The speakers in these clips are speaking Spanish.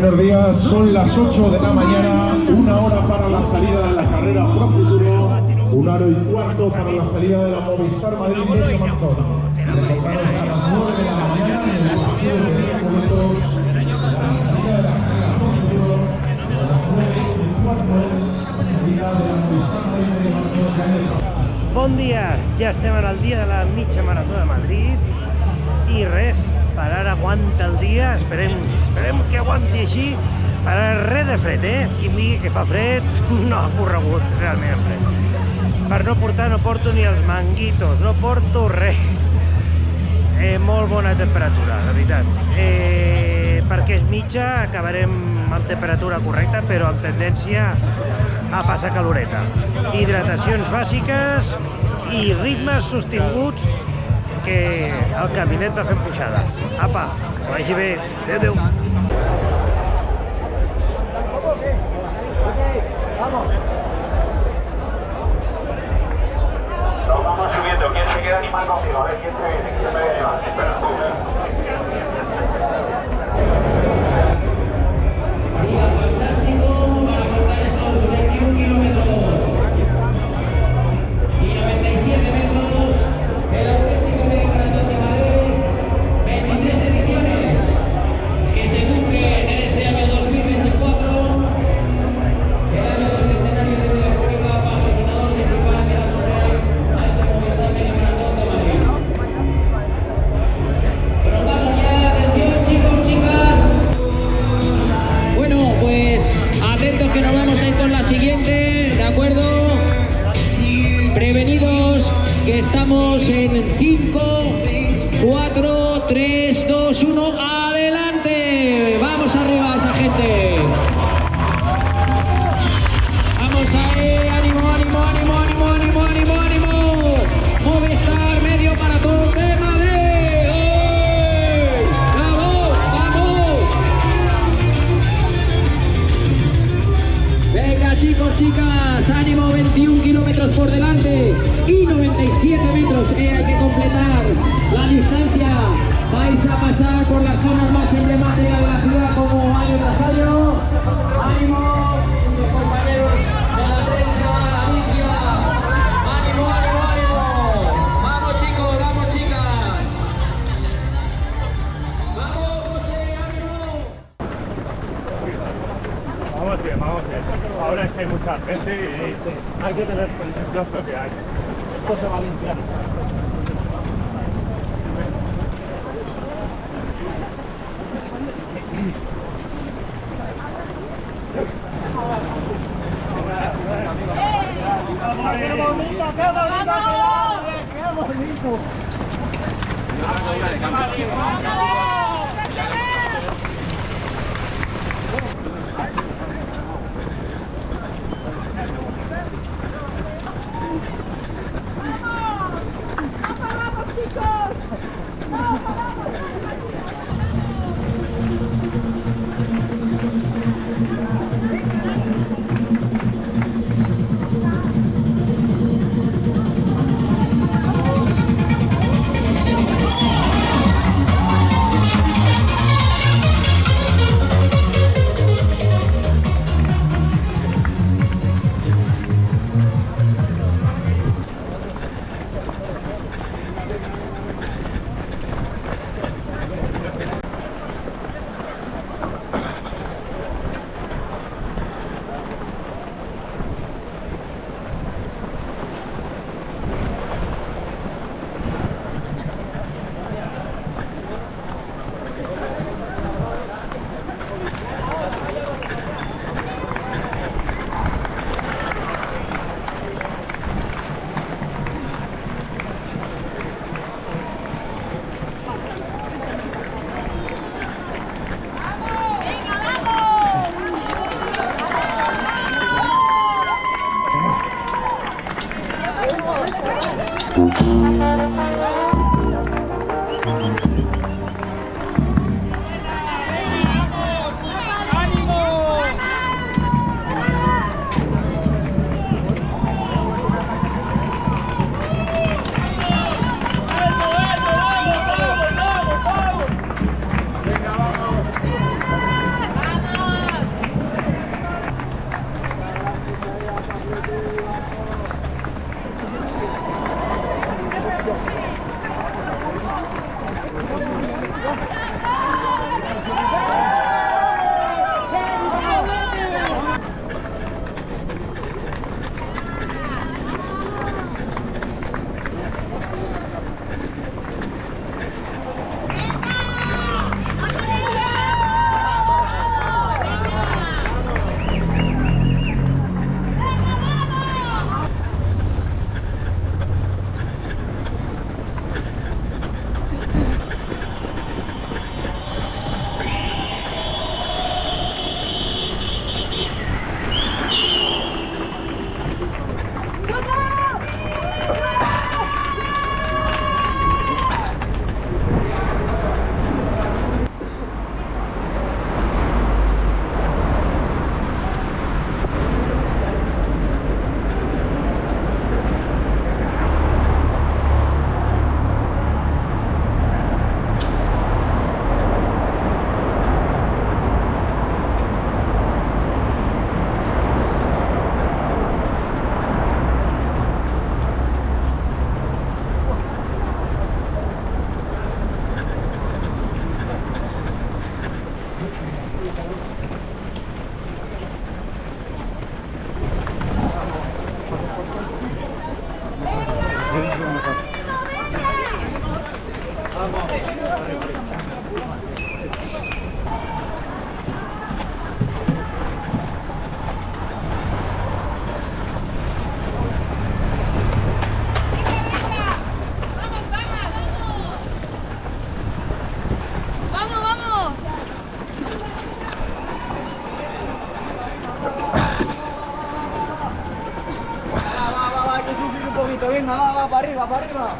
Buenos días, son las 8 de la mañana, 1 hora para la salida de la carrera Pro Futuro, 1h15 para la salida de la Movistar Madrid Medio Maratón. Recordaros a las 9 de la mañana en el paseo de Recoletos, la salida de la carrera Pro Futuro, a las 9:15, la salida de la Movistar Madrid Medio Maratón. Bon dia, ja estem en el dia de la mitja marató de Madrid i res, per ara aguanta el dia, esperem que aguanti així, per ara res de fred, qui em digui que fa fred no ha corregut realment fred. Per no portar no porto ni els manguitos, no porto res, molt bona temperatura, la veritat, perquè és mitja acabarem amb temperatura correcta però amb tendència a passar caloreta. Hidratacions bàsiques i ritmes sostinguts que el caminet va fent pujada. Apa, que vagi bé. Adéu. Vamos subiendo. ¿Quién se queda animal contigo? A ver, ¿quién se viene? ¿Quién me viene a llevar? Espera, tú. Día fantástico para cortar estos 21 kilómetros y 97 metros. El auténtico medio maratón de Madrid, 23 ediciones, que se cumple en este año 2024, el año del centenario de Telefónica, patrocinador principal de la Comunidad a este Movistar Medio Maratón de Madrid. Pero vamos ya, atención chicos, chicas. Bueno, pues atentos que nos vamos a ir con la siguiente, ¿de acuerdo? Prevenidos que estamos en 5, 4, 3, 2, 1, ¡adelante! ¡Vamos arriba esa gente! ¡Vamos ahí! ¡Ánimo, ánimo, ánimo, ánimo, ánimo, ánimo, ánimo! Movistar Medio Maratón de Madrid. ¡Eh! ¡Vamos, vamos! Venga chicos, chicas, ánimo, 21 kilómetros por delante y 97 metros, hay que completar la distancia. Vais a pasar por las zonas más emblemáticas de la ciudad como año tras año. ¡Ánimo! Los compañeros de la prensa, Alicia. ¡Ánimo, ánimo, ánimo! ¡Vamos chicos, vamos chicas! ¡Vamos José, ánimo! Vamos bien, vamos bien. Ahora es que hay mucha gente y hay que tener presente lo que hay. Esto se va a limpiar. ¡Qué bonito, qué bonito! ¡Qué bonito! un poquito, venga, va, para arriba, para arriba.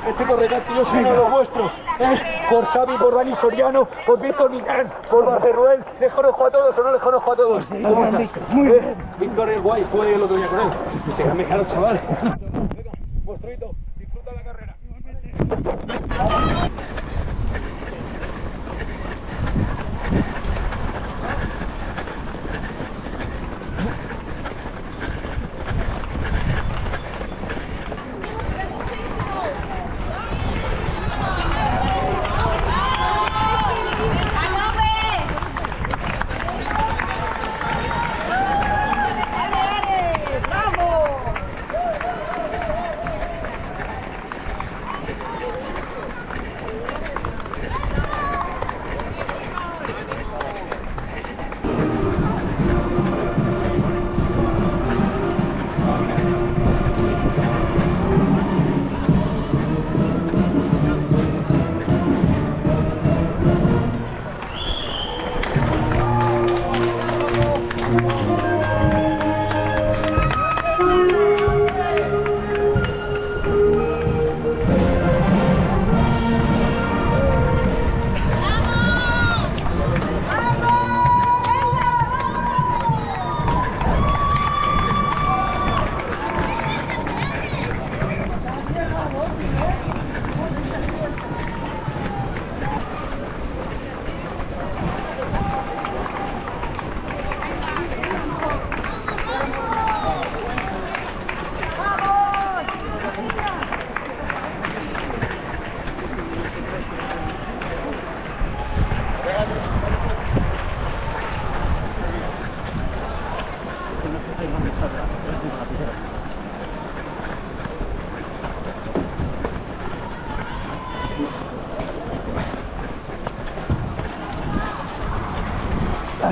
Ese correcat que yo soy uno de los vuestros, por Xavi, por Dani Soriano, por Víctor Millán, por Barceruel, les conozco a todos o no les conozco a todos. ¿Cómo estás? Muy bien. Víctor es guay, fue el otro día con él. Se me caro, chaval. Venga, monstruito, disfruta la carrera.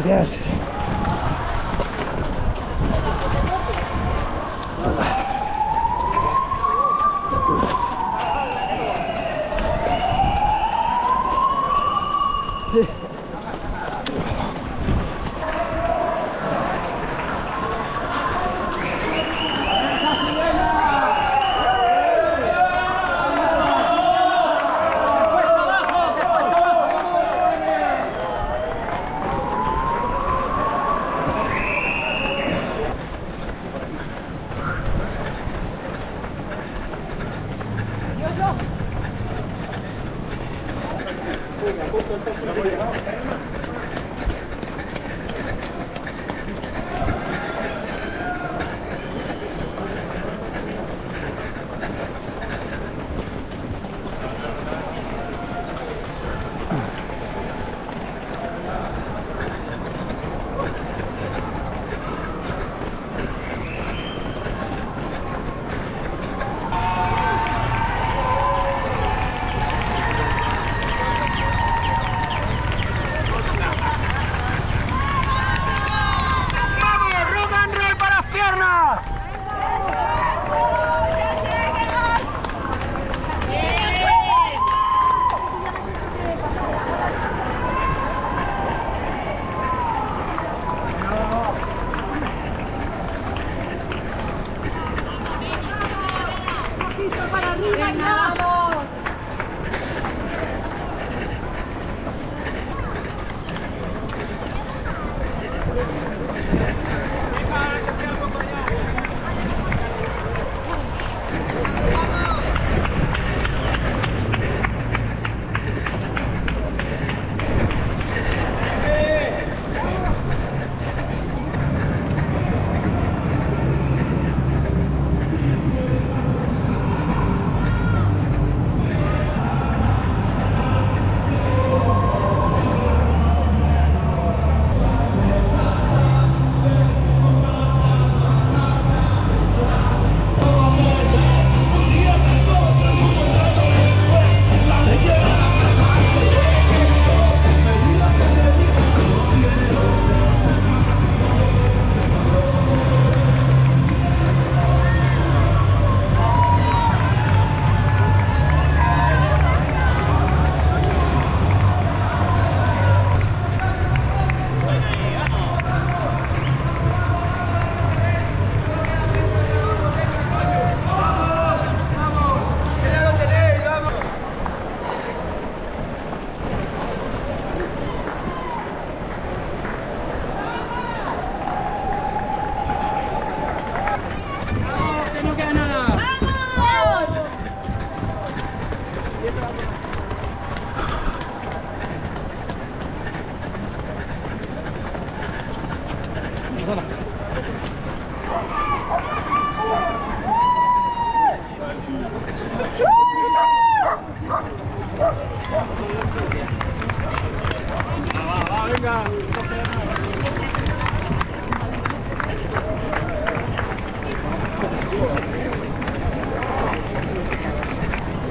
Gracias. ¡Venga!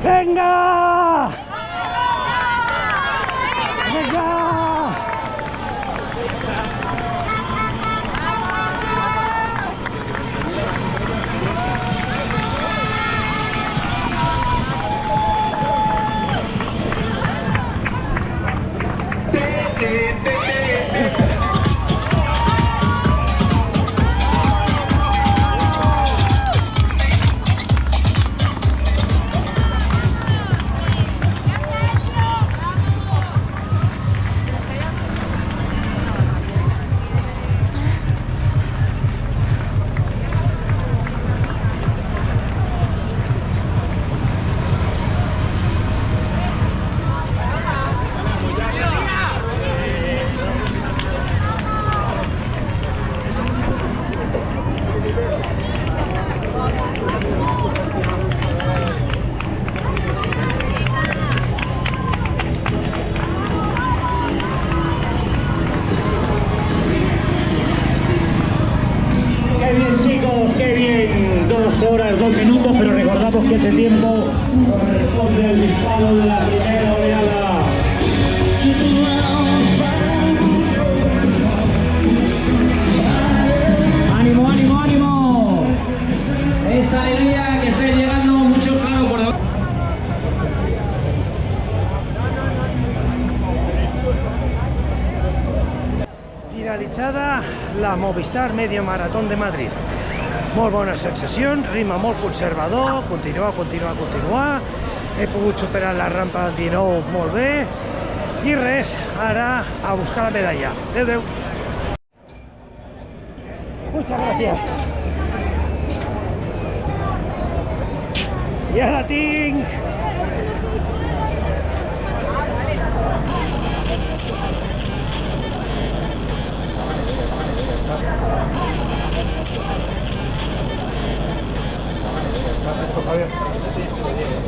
¡Venga! Qué bien, chicos, qué bien. 2 horas, 2 minutos, pero recordamos que ese tiempo corresponde al disparo de la primera oleada. ¡Ánimo, ánimo, ánimo! Esa alegría que estáis llegando, mucho claro por debajo. Finalitzada la Movistar Medio Maratón de Madrid. Molt bona sensació, ritme molt conservador, continuar. He pogut superar la rampa del 19 molt bé i res, ara a buscar la medalla. Adéu. Muchas gracias. Ja la tinc! Javier.